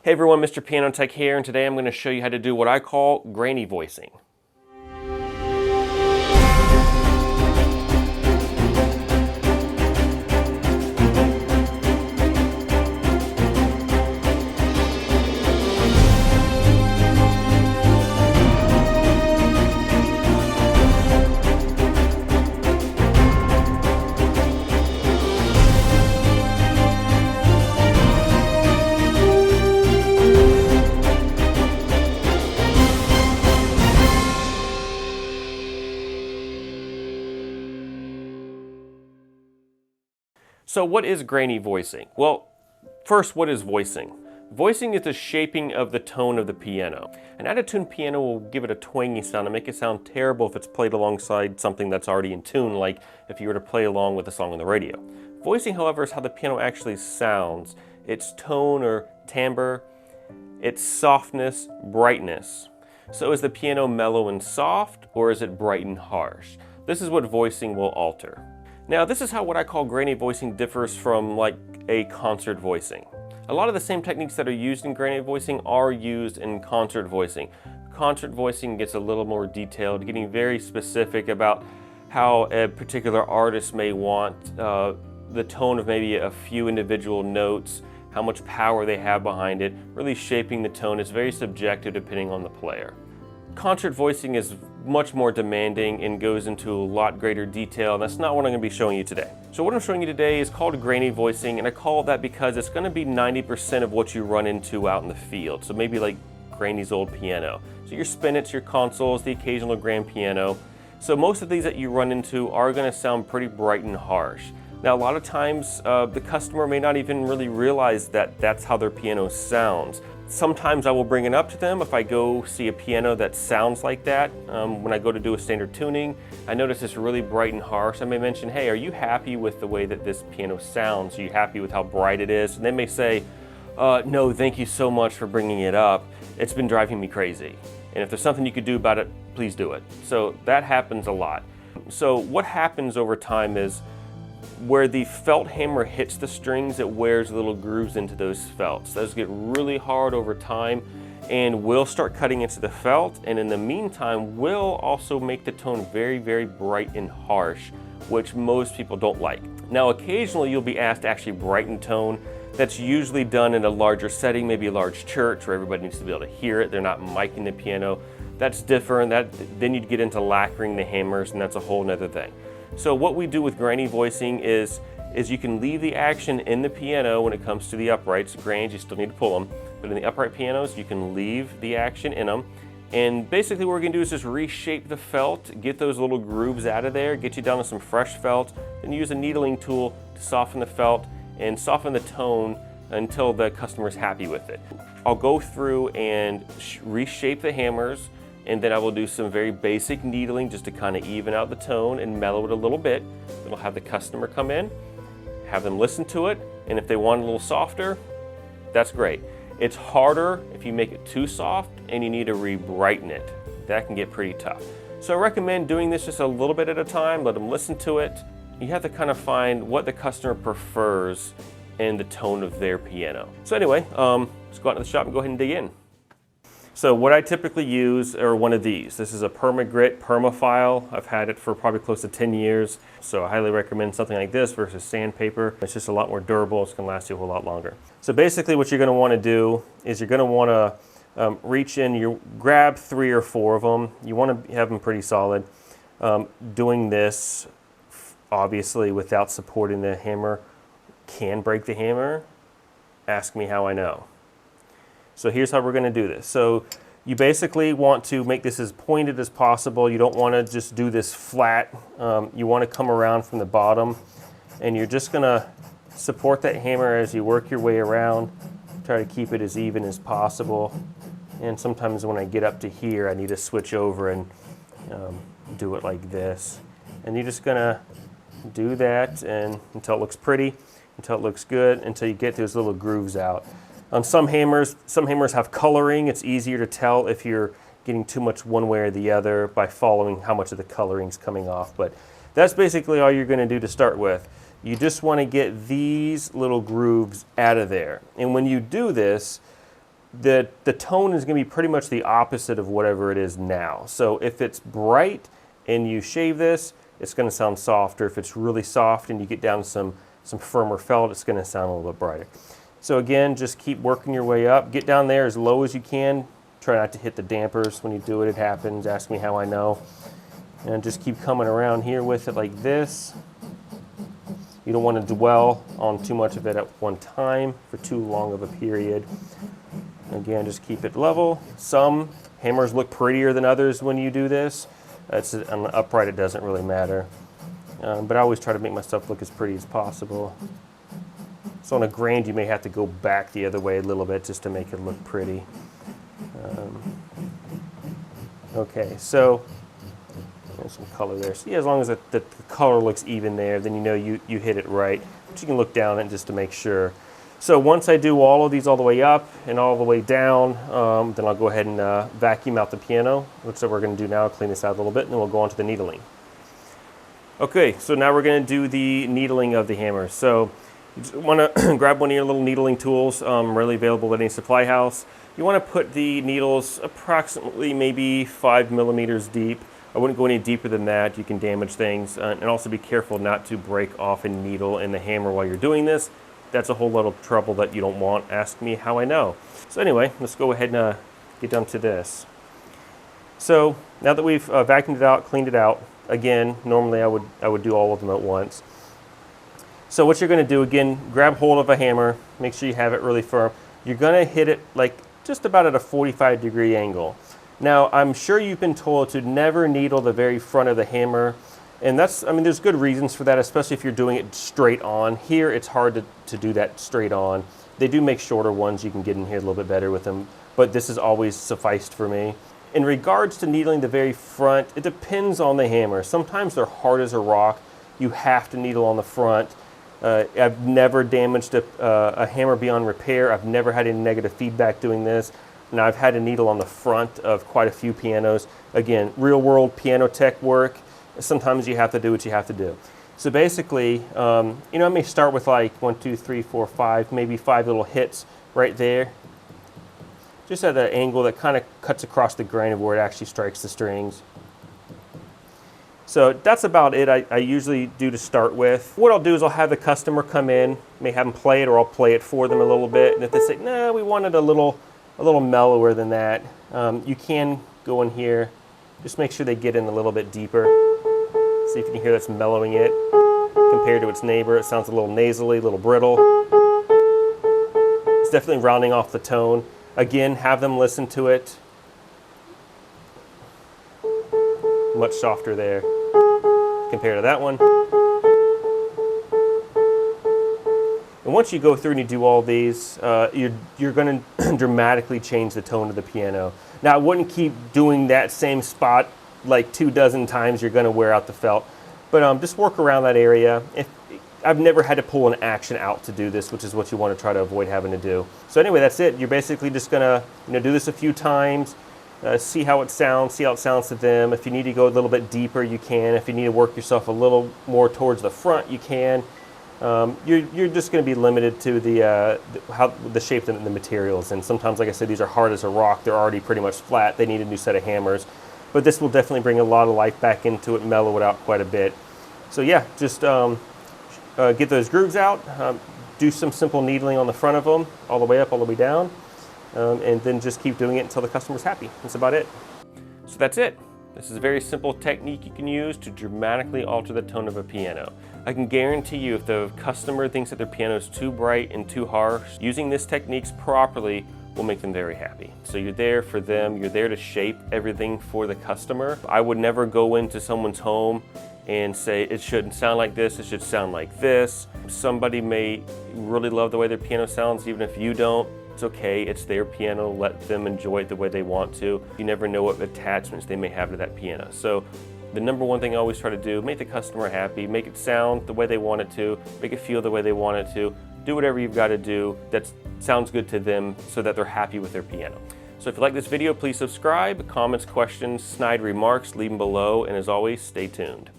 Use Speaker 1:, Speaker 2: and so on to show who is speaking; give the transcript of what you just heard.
Speaker 1: Hey everyone, Mr. Piano Tech here, and today I'm going to show you how to do what I call grainy voicing. So what is grainy voicing? Well, first, what is voicing? Voicing is the shaping of the tone of the piano. An out-of-tune piano will give it a twangy sound and make it sound terrible if it's played alongside something that's already in tune, like if you were to play along with a song on the radio. Voicing, however, is how the piano actually sounds. Its tone or timbre, its softness, brightness. So is the piano mellow and soft, or is it bright and harsh? This is what voicing will alter. Now, this is how what I call grainy voicing differs from like a concert voicing. A lot of the same techniques that are used in grainy voicing are used in concert voicing. Concert voicing gets a little more detailed, getting very specific about how a particular artist may want the tone of maybe a few individual notes, how much power they have behind it, really shaping the tone. It's very subjective depending on the player. Concert voicing is much more demanding and goes into a lot greater detail, and that's not what I'm going to be showing you today. So what I'm showing you today is called grainy voicing, and I call it that because it's going to be 90% of what you run into out in the field. So maybe like Grainy's old piano. So your spinets, your consoles, the occasional grand piano. So most of these that you run into are going to sound pretty bright and harsh. Now a lot of times the customer may not even really realize that that's how their piano sounds. Sometimes I will bring it up to them if I go see a piano that sounds like that. When I go to do a standard tuning, I notice it's really bright and harsh. I may mention, hey, are you happy with the way that this piano sounds? Are you happy with how bright it is? And they may say, no, thank you so much for bringing it up. It's been driving me crazy. And if there's something you could do about it, please do it. So that happens a lot. So what happens over time is where the felt hammer hits the strings, it wears little grooves into those felts. Those get really hard over time and will start cutting into the felt, and in the meantime will also make the tone very, very bright and harsh, which most people don't like. Now occasionally you'll be asked to actually brighten tone. That's usually done in a larger setting, maybe a large church where everybody needs to be able to hear it. They're not miking the piano. That's different. Then you'd get into lacquering the hammers, and that's a whole nother thing. So what we do with grainy voicing is you can leave the action in the piano when it comes to the uprights. Grands, you still need to pull them, but in the upright pianos, you can leave the action in them. And basically what we're gonna do is just reshape the felt, get those little grooves out of there, get you down to some fresh felt, then use a needling tool to soften the felt and soften the tone until the customer's happy with it. I'll go through and reshape the hammers, and then I will do some very basic needling just to kind of even out the tone and mellow it a little bit. Then I'll have the customer come in, have them listen to it, and if they want a little softer, that's great. It's harder if you make it too soft and you need to re-brighten it. That can get pretty tough. So I recommend doing this just a little bit at a time, let them listen to it. You have to kind of find what the customer prefers in the tone of their piano. So anyway, let's go out to the shop and go ahead and dig in. So what I typically use are one of these. This is a Perma-Grit Permafile. I've had it for probably close to 10 years. So I highly recommend something like this versus sandpaper. It's just a lot more durable. It's gonna last you a whole lot longer. So basically what you're gonna wanna do is you're gonna wanna reach in, you grab 3 or 4 of them. You wanna have them pretty solid. Doing this, obviously without supporting the hammer, can break the hammer. Ask me how I know. So here's how we're going to do this. So you basically want to make this as pointed as possible. You don't want to just do this flat. You want to come around from the bottom, and you're just going to support that hammer as you work your way around. Try to keep it as even as possible. And sometimes when I get up to here, I need to switch over and do it like this. And you're just going to do that and until it looks pretty, until it looks good, until you get those little grooves out. Some hammers have coloring. It's easier to tell if you're getting too much one way or the other by following how much of the coloring's coming off. But that's basically all you're going to do to start with. You just want to get these little grooves out of there. And when you do this, the tone is going to be pretty much the opposite of whatever it is now. So if it's bright and you shave this, it's going to sound softer. If it's really soft and you get down to some firmer felt, it's going to sound a little bit brighter. So again, just keep working your way up. Get down there as low as you can. Try not to hit the dampers when you do it. It happens. Ask me how I know. And just keep coming around here with it like this. You don't want to dwell on too much of it at one time for too long of a period. Again, just keep it level. Some hammers look prettier than others when you do this. On the upright, it doesn't really matter. But I always try to make my stuff look as pretty as possible. So on a grained, you may have to go back the other way a little bit just to make it look pretty. Okay, so there's some color there. So yeah, as long as the color looks even there, then you know you hit it right. But you can look down at it just to make sure. So once I do all of these all the way up and all the way down, then I'll go ahead and vacuum out the piano, which we're going to do now. Clean this out a little bit, and then we'll go on to the needling. Okay, so now we're going to do the needling of the hammer. So you just want to grab one of your little needling tools, readily available at any supply house. You want to put the needles approximately maybe 5 millimeters deep. I wouldn't go any deeper than that. You can damage things, and also be careful not to break off a needle in the hammer while you're doing this. That's a whole lot of trouble that you don't want. Ask me how I know. So anyway, let's go ahead and get down to this. So now that we've vacuumed it out, cleaned it out, again, normally I would do all of them at once. So what you're going to do, again, grab hold of a hammer, make sure you have it really firm. You're going to hit it like just about at a 45-degree angle. Now, I'm sure you've been told to never needle the very front of the hammer, and there's good reasons for that, especially if you're doing it straight on. Here, it's hard to do that straight on. They do make shorter ones. You can get in here a little bit better with them, but this has always sufficed for me. In regards to needling the very front, it depends on the hammer. Sometimes they're hard as a rock. You have to needle on the front. I've never damaged a hammer beyond repair. I've never had any negative feedback doing this. Now, I've had a needle on the front of quite a few pianos. Again, real world piano tech work. Sometimes you have to do what you have to do. So basically, I may start with like 1, 2, 3, 4, 5, maybe 5 little hits right there. Just at an angle that kind of cuts across the grain of where it actually strikes the strings. So that's about it I usually do to start with. What I'll do is I'll have the customer come in, may have them play it, or I'll play it for them a little bit. And if they say, no, we wanted a little mellower than that, you can go in here. Just make sure they get in a little bit deeper. See if you can hear that's mellowing it. Compared to its neighbor, it sounds a little nasally, a little brittle. It's definitely rounding off the tone. Again, have them listen to it. Much softer there compared to that one. And once you go through and you do all these, you're going to dramatically change the tone of the piano. Now, I wouldn't keep doing that same spot like 24 times. You're going to wear out the felt. But just work around that area. I've never had to pull an action out to do this, which is what you want to try to avoid having to do. So anyway, that's it. You're basically just going to do this a few times. See how it sounds to them. If you need to go a little bit deeper, you can. If you need to work yourself a little more towards the front, you can. You're just going to be limited to the shape and the materials. And sometimes, like I said, these are hard as a rock. They're already pretty much flat. They need a new set of hammers. But this will definitely bring a lot of life back into it, mellow it out quite a bit. So yeah, just get those grooves out. Do some simple needling on the front of them, all the way up, all the way down. And then just keep doing it until the customer's happy. That's about it. So that's it. This is a very simple technique you can use to dramatically alter the tone of a piano. I can guarantee you if the customer thinks that their piano is too bright and too harsh, using this techniques properly will make them very happy. So you're there for them, you're there to shape everything for the customer. I would never go into someone's home and say it shouldn't sound like this, it should sound like this. Somebody may really love the way their piano sounds, even if you don't. It's okay, it's their piano, let them enjoy it the way they want to. You never know what attachments they may have to that piano. So the number one thing I always try to do, make the customer happy, make it sound the way they want it to, make it feel the way they want it to. Do whatever you've got to do that sounds good to them so that they're happy with their piano. So if you like this video, please subscribe. Comments, questions, snide remarks, leave them below. And as always, stay tuned.